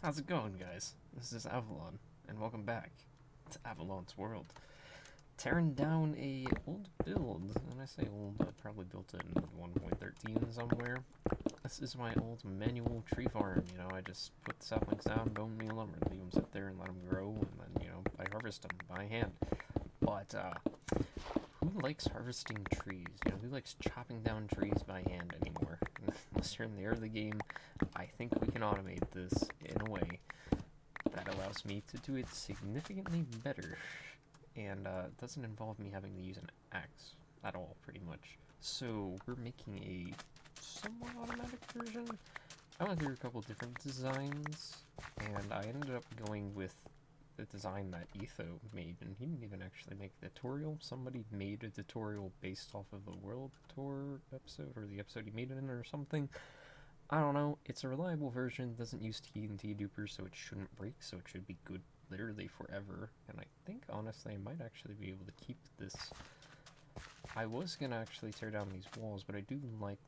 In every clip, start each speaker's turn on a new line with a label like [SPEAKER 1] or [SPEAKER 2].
[SPEAKER 1] How's it going, guys? This is Avollon, and welcome back to Avollon's World. Tearing down a old build. When I say old, I probably built it in 1.13 somewhere. This is my old manual tree farm. I just put the saplings down, bone meal them, or leave them sit there and let them grow, and then, I harvest them by hand. But, who likes harvesting trees? Who likes chopping down trees by hand anymore? Unless you're in the early game, I think we can automate this in a way that allows me to do it significantly better. And it doesn't involve me having to use an axe at all, pretty much. So we're making a somewhat automatic version. I went through a couple different designs, and I ended up going with the design that Etho made, and he didn't even actually make a tutorial. Somebody made a tutorial based off of the World Tour episode, or the episode he made it in, or something. I don't know. It's a reliable version, doesn't use TNT dupers, so it shouldn't break, so it should be good literally forever. And I think, honestly, I might actually be able to keep this. I was gonna actually tear down these walls, but I do like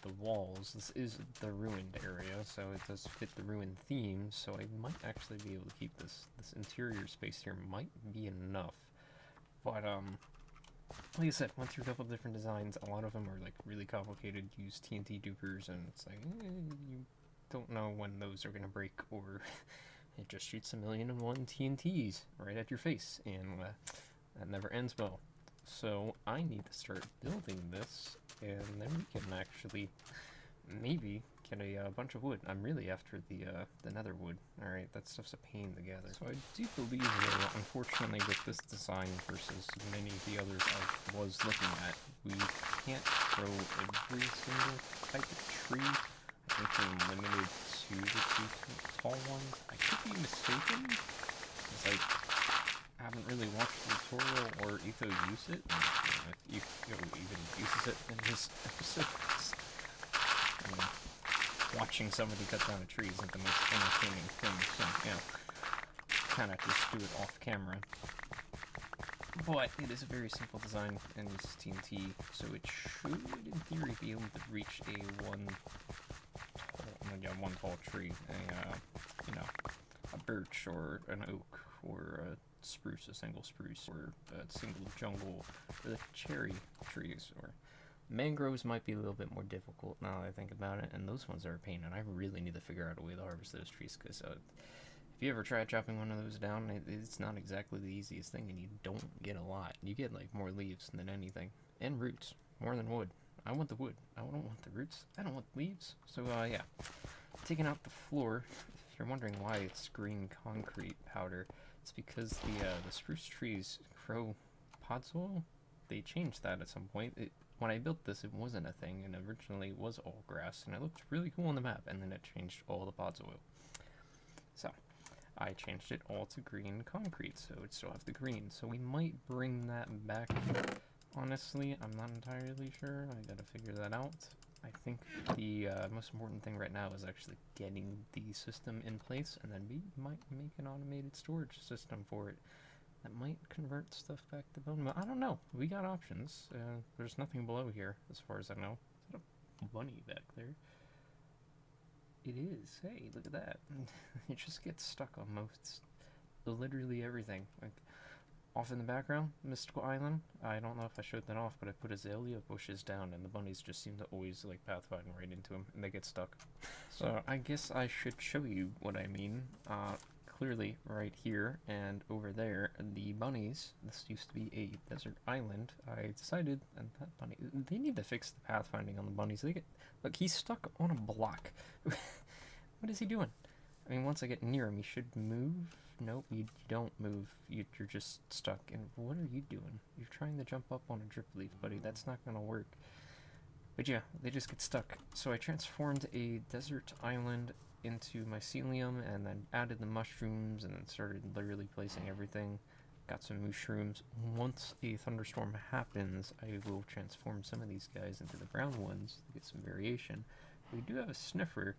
[SPEAKER 1] the walls. This is the ruined area, so it does fit the ruined theme, so I might actually be able to keep this. This interior space here might be enough. But, like I said, went through a couple of different designs. A lot of them are, like, really complicated, use TNT dupers, and it's like, you don't know when those are gonna break, or it just shoots 1,000,001 TNTs right at your face, and that never ends well. So I need to start building this, and then we can actually maybe get a bunch of wood. I'm really after the nether wood. Alright, that stuff's a pain to gather. So I do believe that, unfortunately, with this design versus many of the others I was looking at, we can't grow every single type of tree. I think we're limited to the two tall ones. I could be mistaken, because I haven't really watched the tutorial or Etho use it. And, if Etho even uses it in his episodes. Watching somebody cut down a tree isn't the most entertaining thing, so, kind of just do it off camera. But it is a very simple design and uses TNT, so it should, in theory, be able to reach a one tall tree, a birch or an oak or a spruce, a single spruce, or a single jungle, or the cherry trees, or mangroves might be a little bit more difficult now that I think about it, and those ones are a pain, and I really need to figure out a way to harvest those trees, because if you ever try chopping one of those down, it's not exactly the easiest thing, and you don't get a lot. You get, like, more leaves than anything, and roots, more than wood. I want the wood. I don't want the roots. I don't want leaves. So, yeah. Taking out the floor, if you're wondering why it's green concrete powder, it's because the spruce trees grow pod soil. They changed that at some point. When I built this, it wasn't a thing, and originally it was all grass, and it looked really cool on the map, and then it changed all the pod soil. So, I changed it all to green concrete, so it still have the green. So we might bring that back. Honestly, I'm not entirely sure. I gotta figure that out. I think the most important thing right now is actually getting the system in place, and then we might make an automated storage system for it that might convert stuff back to bone meal. I don't know. We got options. There's nothing below here, as far as I know. Is that a bunny back there? It is. Hey, look at that. It just gets stuck on literally everything. Like, off in the background, Mystical Island. I don't know if I showed that off, but I put azalea bushes down, and the bunnies just seem to always, like, pathfind right into them, and they get stuck. So I guess I should show you what I mean. Clearly, right here and over there, the bunnies. This used to be a desert island. I decided, and that bunny, they need to fix the pathfinding on the bunnies. Look, he's stuck on a block. What is he doing? I mean, once I get near him, he should move. Nope, you don't move. You're just stuck. And what are you doing? You're trying to jump up on a drip leaf, buddy. That's not gonna work. But yeah, they just get stuck. So I transformed a desert island into mycelium, and then added the mushrooms, and then started literally placing everything. Got some mushrooms. Once a thunderstorm happens, I will transform some of these guys into the brown ones to get some variation. We do have a sniffer.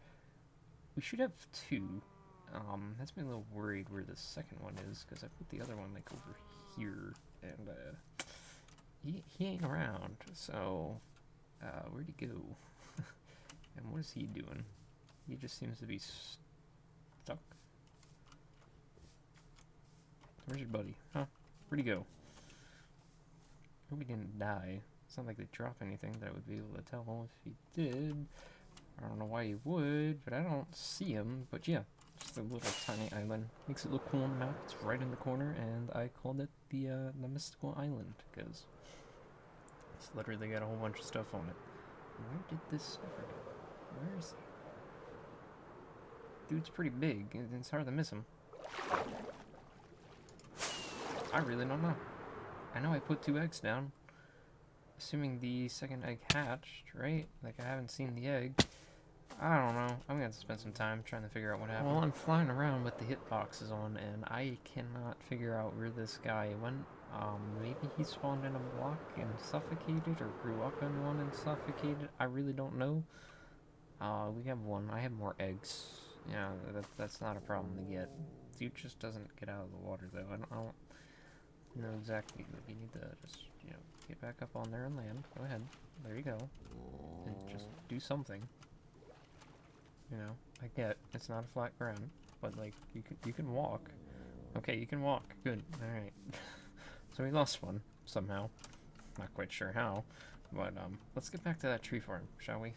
[SPEAKER 1] We should have two. That's me a little worried where the second one is, because I put the other one, like, over here, and he ain't around. So where'd he go? And what is he doing? He just seems to be stuck. Where's your buddy? Huh? Where'd he go? Hope he didn't die. It's not like they drop anything that I would be able to tell if he did. I don't know why he would, but I don't see him. But yeah, just a little tiny island. Makes it look cool on the map. It's right in the corner, and I called it the mystical island because it's literally got a whole bunch of stuff on it. Where did this sucker go? Where is he? Dude's pretty big, and it's hard to miss him. I really don't know. I know I put 2 eggs down. Assuming the second egg hatched, right? Like, I haven't seen the egg. I don't know. I'm gonna have to spend some time trying to figure out what happened. Well, I'm flying around with the hitboxes on, and I cannot figure out where this guy went. Maybe he spawned in a block and suffocated, or grew up in one and suffocated. I really don't know. We have one. I have more eggs. Yeah, that's not a problem to get. Dude just doesn't get out of the water, though. I don't know exactly. You need to just, you know, get back up on there and land. Go ahead. There you go. And just do something. You know, I get it's not a flat ground, but like you can walk. Okay, you can walk. Good. All right. So we lost one somehow. Not quite sure how, but let's get back to that tree farm, shall we?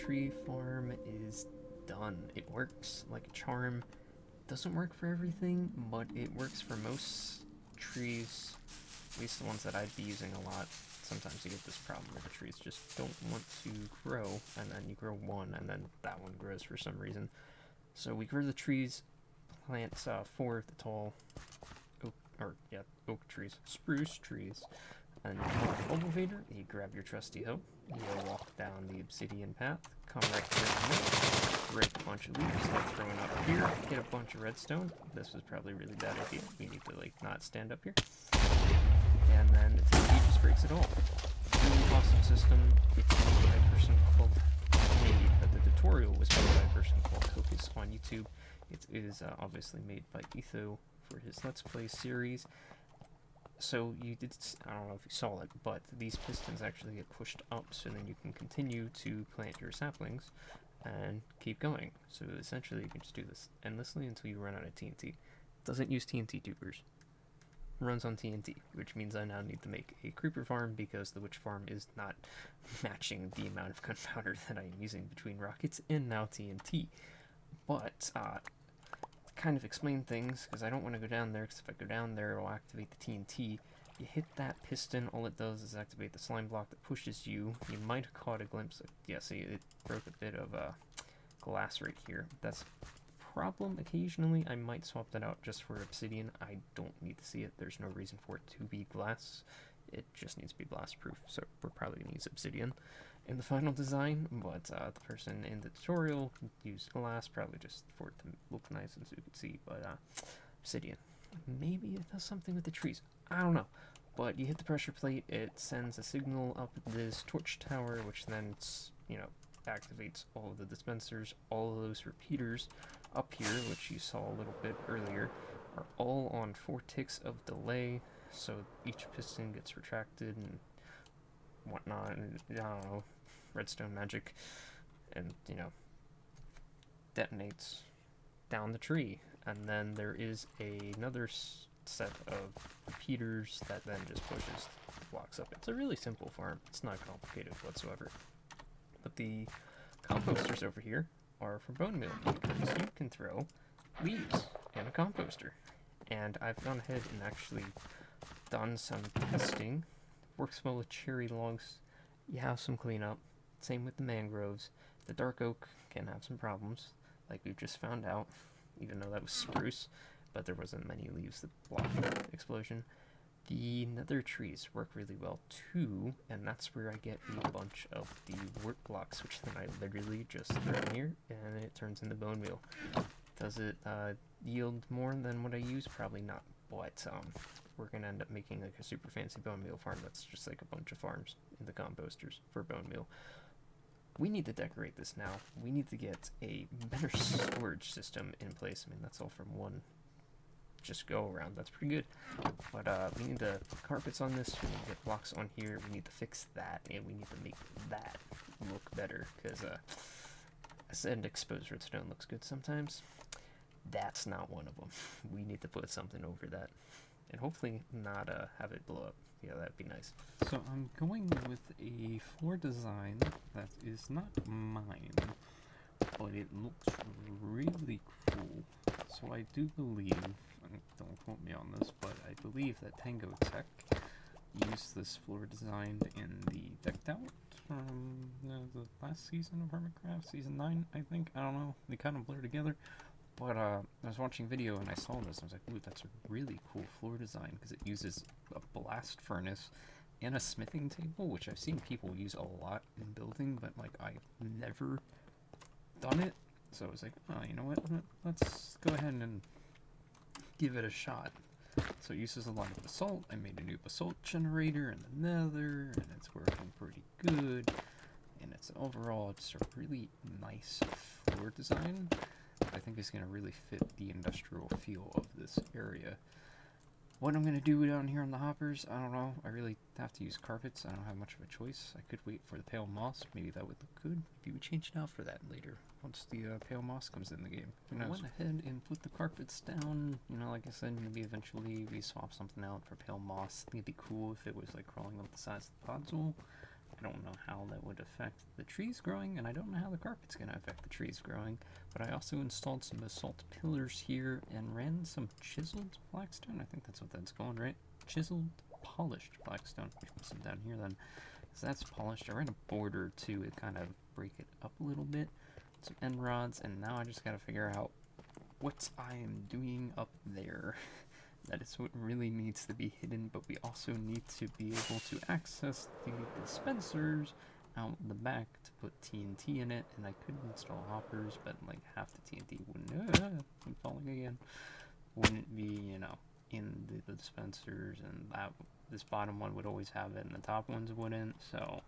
[SPEAKER 1] tree farm is done. It works like a charm. Doesn't work for everything, but it works for most trees, at least the ones that I'd be using a lot. Sometimes you get this problem where the trees just don't want to grow, and then you grow one, and then that one grows for some reason. So we grow the trees, plant 4 of the tall oak trees, spruce trees, and you want a cultivator, you grab your trusty hoe, you walk down the obsidian path, come right here in the middle, break a bunch of leaves, start throwing up here, get a bunch of redstone. This was probably a really bad idea. We need to like not stand up here. And then the TNT just breaks it all. Really awesome system. It's made by a person called the tutorial was made by a person called Hocus on YouTube. It is obviously made by Etho for his Let's Play series. So you did, I don't know if you saw it, but these pistons actually get pushed up so then you can continue to plant your saplings and keep going. So essentially you can just do this endlessly until you run out of TNT. Doesn't use TNT tubers. Runs on TNT, which means I now need to make a creeper farm because the witch farm is not matching the amount of gunpowder that I'm using between rockets and now TNT. But, kind of explain things, because I don't want to go down there, because if I go down there, it'll activate the TNT. You hit that piston, all it does is activate the slime block that pushes you. You might have caught a glimpse of, yeah, see, it broke a bit of glass right here. That's a problem. Occasionally, I might swap that out just for obsidian. I don't need to see it. There's no reason for it to be glass. It just needs to be blast proof, so we're probably going to use obsidian in the final design, but the person in the tutorial used glass, probably just for it to look nice and so you could see, but obsidian. Maybe it does something with the trees. I don't know. But you hit the pressure plate, it sends a signal up this torch tower, which then, you know, activates all of the dispensers. All of those repeaters up here, which you saw a little bit earlier, are all on 4 ticks of delay, so each piston gets retracted and whatnot, and I don't know, redstone magic, and, you know, detonates down the tree. And then there is another set of repeaters that then just pushes the blocks up. It's a really simple farm. It's not complicated whatsoever. But the composters over here are for bone meal, because you can throw leaves in a composter. And I've gone ahead and actually done some testing. Works well with cherry logs. You have some cleanup. Same with the mangroves. The dark oak can have some problems, like we've just found out, even though that was spruce, but there wasn't many leaves that blocked the explosion. The nether trees work really well too, and that's where I get a bunch of the wort blocks, which then I literally just throw in here, and it turns into bone meal. Does it yield more than what I use? Probably not, but we're going to end up making like a super fancy bone meal farm that's just like a bunch of farms in the composters for bone meal. We need to decorate this now. We need to get a better storage system in place. I mean, that's all from one just go around. That's pretty good. But we need to put carpets on this. We need to get blocks on here. We need to fix that, and we need to make that look better. Because I said exposed redstone looks good sometimes. That's not one of them. We need to put something over that, and hopefully not have it blow up. Yeah, that'd be nice.
[SPEAKER 2] So I'm going with a floor design that is not mine, but it looks really cool. So I do believe, and don't quote me on this, but I believe that Tango Tech used this floor design in the Decked Out from the last season of Hermitcraft, season 9, I think. I don't know. They kind of blur together. But I was watching video and I saw this and I was like, ooh, that's a really cool floor design because it uses a blast furnace and a smithing table, which I've seen people use a lot in building, but like I've never done it. So I was like, oh, you know what? Let's go ahead and give it a shot. So it uses a lot of basalt. I made a new basalt generator in the nether, and it's working pretty good. And it's overall just a really nice floor design. I think is going to really fit the industrial feel of this area. What I'm going to do down here on the hoppers, I don't know. I really have to use carpets. I don't have much of a choice. I could wait for the pale moss. Maybe that would look good. Maybe we change it out for that later, once the pale moss comes in the game. I went ahead and put the carpets down. You know, like I said, maybe eventually we swap something out for pale moss. I think it'd be cool if it was like crawling up the sides of the podzol.
[SPEAKER 1] I don't know how that would affect the trees growing, and I don't know how the carpet's going to affect the trees growing. But I also installed some basalt pillars here and ran some chiseled blackstone. I think that's what that's called, right? Chiseled, polished blackstone. Put some down here then, because that's polished. I ran a border to kind of break it up a little bit. Some end rods, and now I just got to figure out what I am doing up there. That is what really needs to be hidden, but we also need to be able to access the dispensers out the back to put TNT in it, and I could install hoppers, but like half the TNT wouldn't, I'm falling again, wouldn't be, you know, in the dispensers, and that this bottom one would always have it, and the top ones wouldn't, so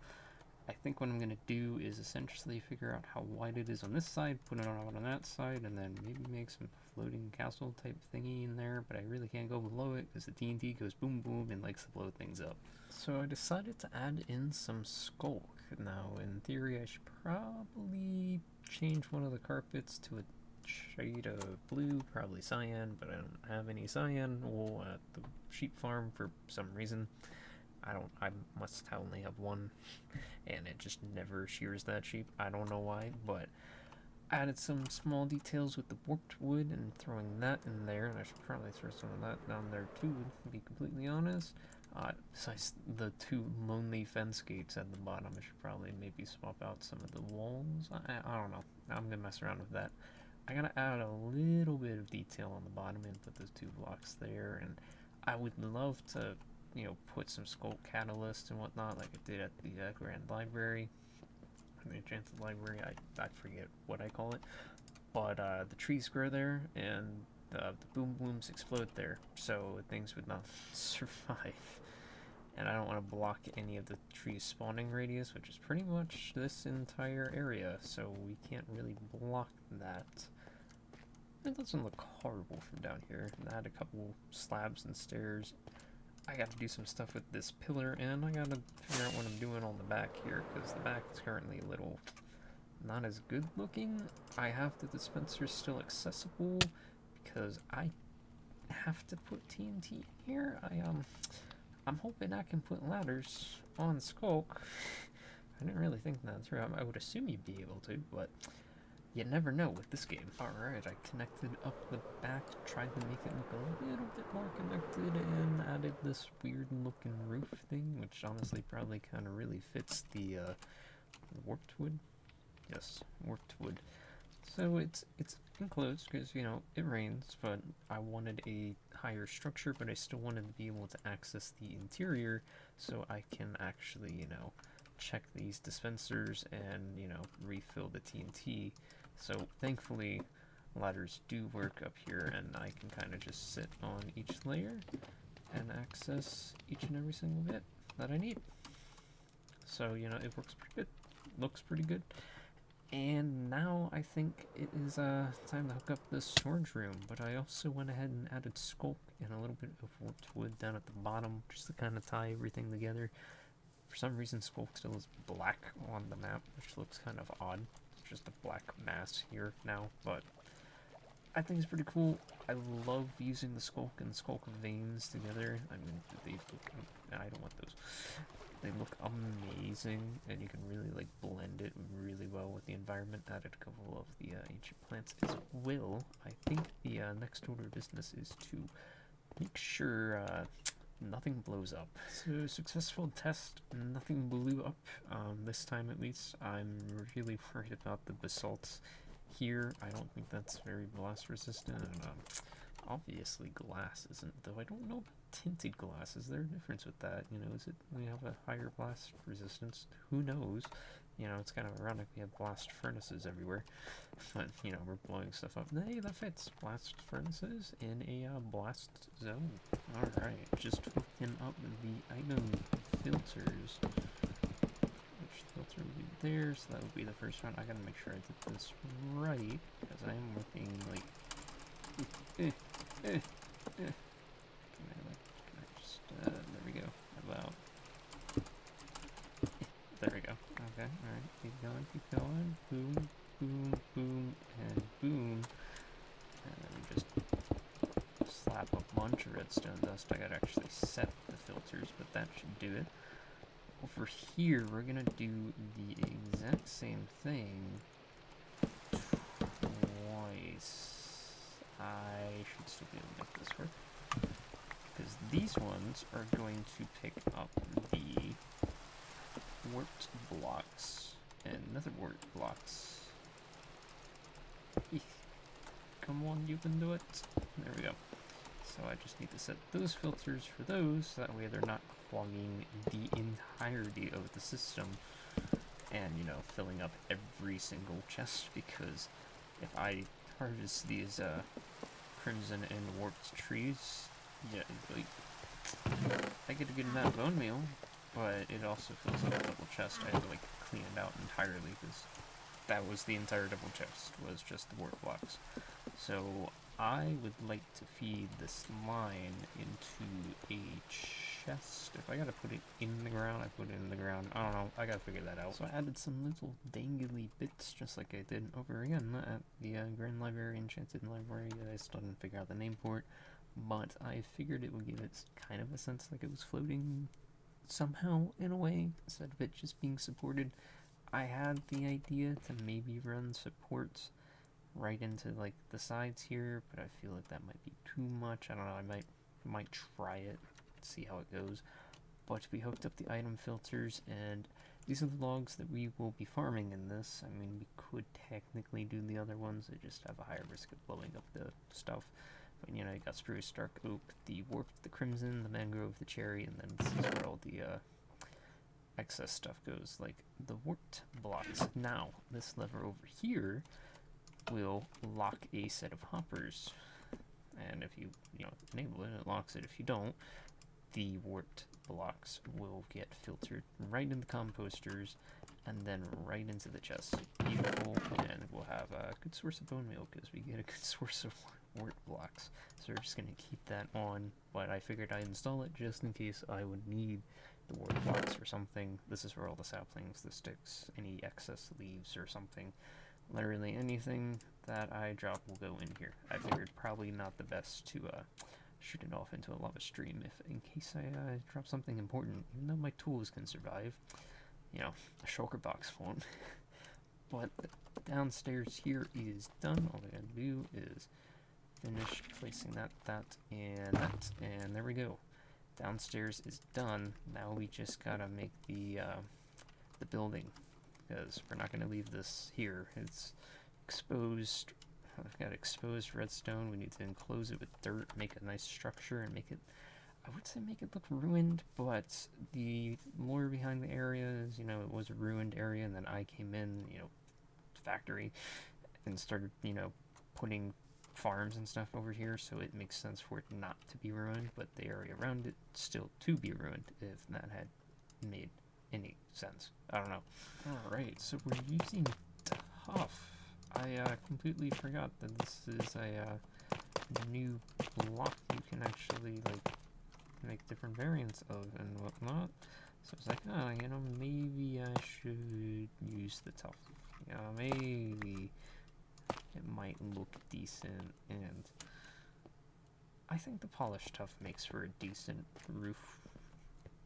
[SPEAKER 1] I think what I'm going to do is essentially figure out how wide it is on this side, put it on that side, and then maybe make some floating castle type thingy in there, but I really can't go below it because the TNT goes boom boom and likes to blow things up. So I decided to add in some skulk. Now in theory I should probably change one of the carpets to a shade of blue, probably cyan, but I don't have any cyan wool at the sheep farm for some reason. I must only have one, and it just never shears that sheep. I don't know why, but added some small details with the warped wood and throwing that in there, and I should probably throw some of that down there too, to be completely honest. Besides the two lonely fence gates at the bottom, I should probably maybe swap out some of the walls. I don't know. I'm gonna mess around with that. I gotta add a little bit of detail on the bottom and put those two blocks there, and I would love to, you know, put some sculpt catalyst and whatnot like I did at the Grand Library, the Enchanted Library. I forget what I call it, but the trees grow there and the boom blooms explode there, so things would not survive. And I don't want to block any of the trees spawning radius, which is pretty much this entire area, so we can't really block that. It doesn't look horrible from down here. I had a couple slabs and stairs. I got to do some stuff with this pillar, and I got to figure out what I'm doing on the back here, because the back is currently a little not as good looking. I have the dispensers still accessible, because I have to put TNT in here. I'm hoping I can put ladders on Skulk. I didn't really think that through. I would assume you'd be able to, but you never know with this game. Alright, I connected up the back, tried to make it look a little bit more connected, and added this weird looking roof thing, which honestly probably kind of really fits the warped wood. Yes, warped wood. So it's enclosed because, you know, it rains, but I wanted a higher structure, but I still wanted to be able to access the interior so I can actually, you know, check these dispensers and, you know, refill the TNT. So thankfully ladders do work up here, and I can kind of just sit on each layer and access each and every single bit that I need. So, you know, it works pretty good, looks pretty good. And now I think it is time to hook up the storage room, but I also went ahead and added sculpt and a little bit of warped wood down at the bottom just to kind of tie everything together. For some reason sculpt still is black on the map, which looks kind of odd. It's just a black mass here now, but I think it's pretty cool. I love using the sculk and sculk veins together. I mean, they look, I don't want those. They look amazing, and you can really like blend it really well with the environment. Added a couple of the ancient plants as well. I think the next order of business is to make sure nothing blows up. So successful test, nothing blew up this time at least. I'm really worried about the basalts here. I don't think that's very blast resistant, and obviously glass isn't, though I don't know about tinted glass. Is there a difference with that? You know, is it we have a higher blast resistance? Who knows? You know, it's kind of ironic we have blast furnaces everywhere, but you know, we're blowing stuff up. Hey, that fits. Blast furnaces in a blast zone. Alright, just hooking up the item filters. Which filter would be there, so that would be the first one. I gotta make sure I did this right, because I am working like there we go. About there we go. Okay, alright, keep going. Boom, boom, boom, and boom. And then we just slap a bunch of redstone dust. I gotta actually set the filters, but that should do it. over here, we're gonna do the exact same thing twice. I should still be able to make this work. Because these ones are going to pick up the warped blocks and nether wart blocks. Eek. Come on, you can do it. There we go. So I just need to set those filters for those, so that way they're not clogging the entirety of the system and, you know, filling up every single chest, because if I harvest these crimson and warped trees, yeah, like, I get a good amount of bone meal, but it also fills up a double chest. I had to, like, clean it out entirely, because that was the entire double chest, was just the warp blocks. So I would like to feed this line into a chest. If I gotta put it in the ground, I put it in the ground. I don't know. I gotta figure that out. So I added some little dangly bits, just like I did over again at the Grand Library, Enchanted Library. I still didn't figure out the name for it, but I figured it would give it kind of a sense like it was floating somehow, in a way, instead of it just being supported. I had the idea to maybe run supports right into like the sides here, but I feel like that might be too much. I don't know, I might try it, see how it goes. But we hooked up the item filters, and these are the logs that we will be farming in this. I mean, we could technically do the other ones, they just have a higher risk of blowing up the stuff. But you know, you got spruce, dark oak, the warped, the crimson, the mangrove, the cherry, and then this is where all the excess stuff goes, like the warped blocks. Now, this lever over here will lock a set of hoppers, and if you enable it, it locks it. If you don't, the warped blocks will get filtered right into the composters and then right into the chest. Beautiful, and we'll have a good source of bone meal because we get a good source of warped blocks. So we're just gonna keep that on, but I figured I'd install it just in case I would need the warped blocks or something. This is where all the saplings, the sticks, any excess leaves or something, literally anything that I drop will go in here. I figured probably not the best to shoot it off into a lava stream if in case I drop something important, even though my tools can survive. You know, a shulker box won't. But downstairs here is done. All I gotta do is finish placing that, and there we go. Downstairs is done. Now we just gotta make the building, because we're not gonna leave this here. It's exposed. I've got exposed redstone. We need to enclose it with dirt, make a nice structure, and make it, I would say make it look ruined, but the lore behind the area is, you know, it was a ruined area, and then I came in, you know, factory, and started, you know, putting farms and stuff over here, so it makes sense for it not to be ruined, but the area around it still to be ruined, if that had made any sense. I don't know. Alright, so we're using Tough. I completely forgot that this is a new block you can actually, like, make different variants of and whatnot. So it's like, oh, you know, maybe I should use the Tough. You know, maybe it might look decent, and I think the polished Tough makes for a decent roof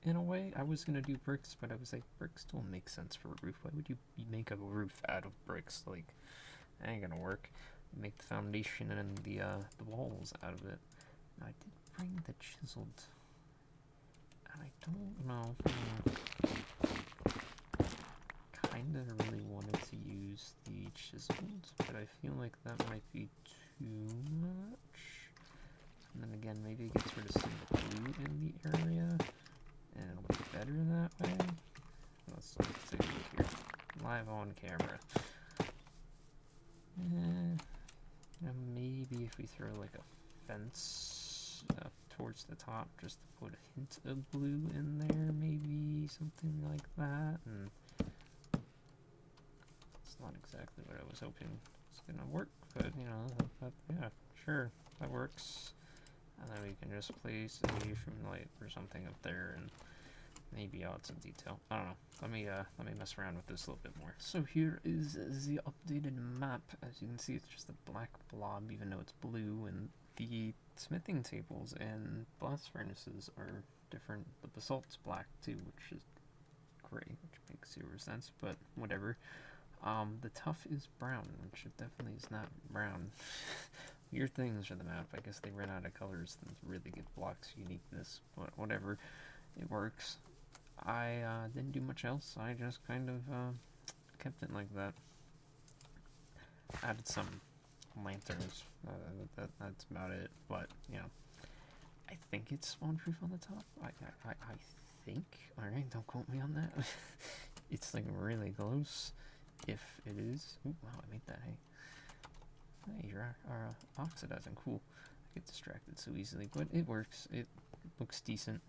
[SPEAKER 1] in a way. I was gonna do bricks, but I was like, bricks don't make sense for a roof. Why would you make a roof out of bricks? Like, that ain't gonna work. Make the foundation and the walls out of it. Now, I did bring the chiseled, and I don't know. Kinda really wanted to use the chiseled, but I feel like that might be too much. And then again, maybe it gets rid of some of the blue in the area, and it'll be better that way. Let's take a look here. Live on camera. Maybe if we throw like a fence towards the top, just to put a hint of blue in there, maybe something like that. And it's not exactly what I was hoping it's gonna work, but you know, yeah, sure, that works. And then we can just place a shroom light or something up there, and maybe add some detail. I don't know. Let me mess around with this a little bit more. So here is the updated map. As you can see, it's just a black blob, even though it's blue, and the smithing tables and blast furnaces are different. The basalt's black too, which is
[SPEAKER 2] gray, which makes 0 sense, but whatever. The tough is brown, which it definitely is not brown. Weird things for the map. I guess they ran out of colors to really give blocks uniqueness, but whatever. It works. I didn't do much else. I just kind of kept it like that. Added some lanterns. That's about it. But you know, I think it's spawn proof on the top. I think. All right, don't quote me on that. It's like really close. If it is. Ooh, wow, I made that. Hey, you're oxidizing. Cool. I get distracted so easily, but it works. It looks decent.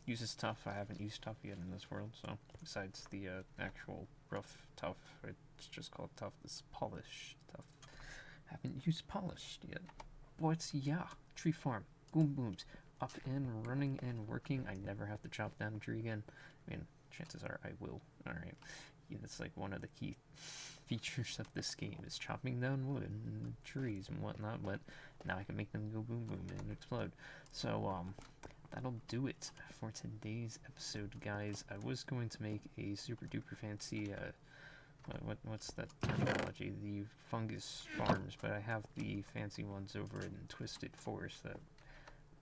[SPEAKER 2] Uses tough. I haven't used tough yet in this world, so besides the actual rough tough, it's just called tough. This is polished tough. Haven't used polished yet. But yeah, tree farm. Boom booms. Up and running and working. I never have to chop down a tree again. I mean, chances are I will. Alright. Yeah, that's like one of the key features of this game is chopping down wood and trees and whatnot, but now I can make them go boom boom and explode. So, that'll do it for today's episode, guys. I was going to make a super duper fancy, what's that terminology? The fungus farms, but I have the fancy ones over in Twisted Forest that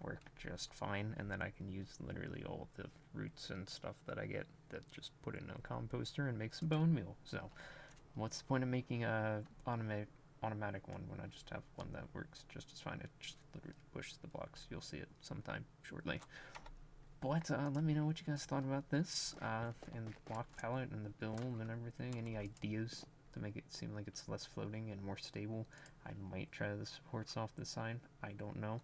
[SPEAKER 2] work just fine, and then I can use literally all of the roots and stuff that I get that just put in a composter and make some bone meal. So, what's the point of making a automatic one when I just have one that works just as fine? It just literally pushes the blocks. You'll see it sometime shortly. But let me know what you guys thought about this and the block palette and the build and everything. Any ideas to make it seem like it's less floating and more stable? I might try the supports off the side. I don't know.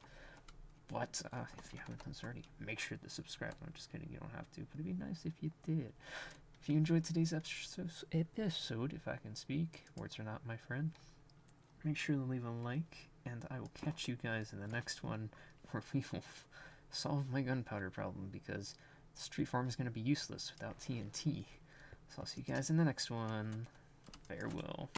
[SPEAKER 2] But if you haven't done so already, make sure to subscribe. I'm just kidding, you don't have to, but it'd be nice if you did. If you enjoyed today's episode, if I can speak, words are not my friend, make sure to leave a like, and I will catch you guys in the next one where we will solve my gunpowder problem, because Street Farm is going to be useless without TNT. So I'll see you guys in the next one. Farewell.